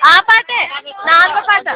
ఆ పాటే నాలుగో పాట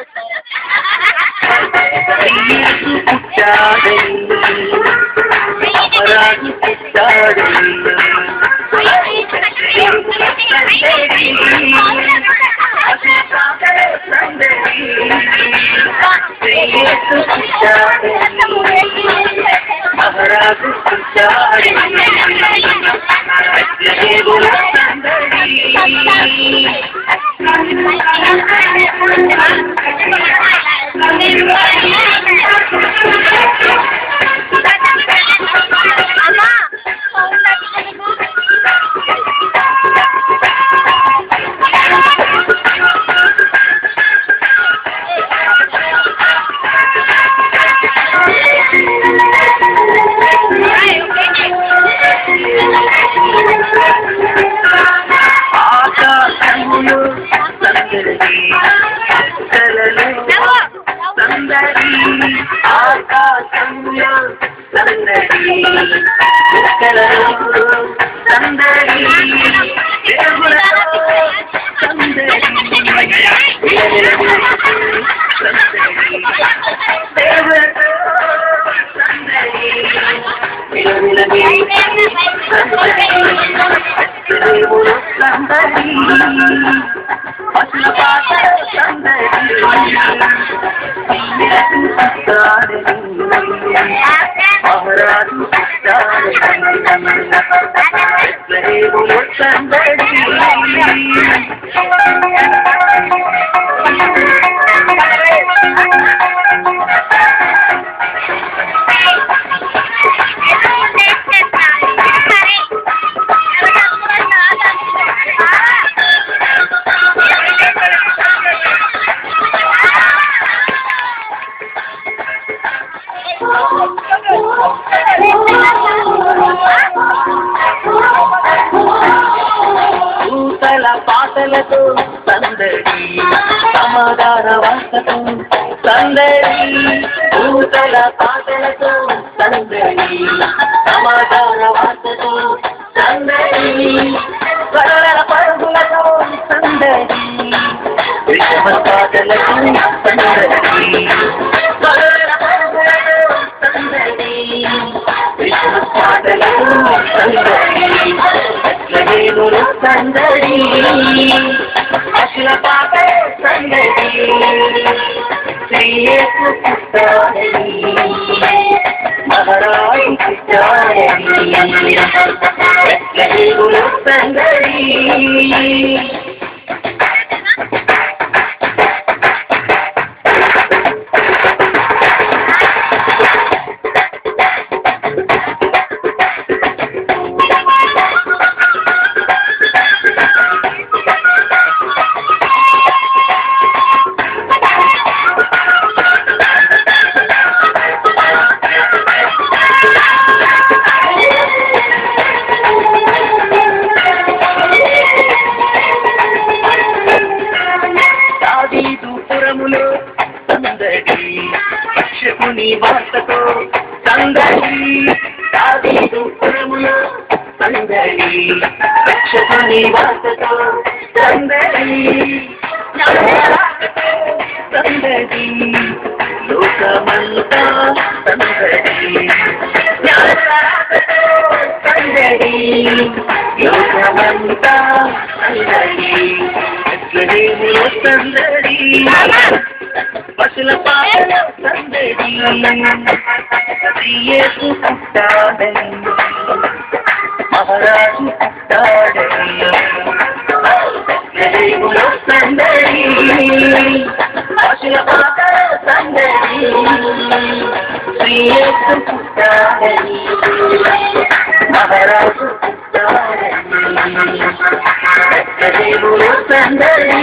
పాటలతో సందడి సమాధాన వాసతో సందడి పూతల పాటలతో సందడి సమాధాన వాసతో సందడి కరల పరుగులతో సందడి విషమ పాటలతో సందడి కరల పరుగులతో సందడి విషమ పాటలతో సందడి సందడి అఖిల పాప సందడి శ్రీయేసు పుట్టాడని మహారాజు పుట్టాడని సందడి రక్షకుని వార్తతో సందడి దావీదు పురములో సందడి రక్షకుని వార్తతో సందడి సందడి లోకమంతా సందడి సందడి లోకమంతా సందడి సందడి పశుల పాటల సందడి శ్రీయేసు పుట్టాడని మహారాజు పుట్టాడని సందడి పశుల పాటల సందడి శ్రీయేసు పుట్టాడని మహారాజు పుట్టాడని సందడి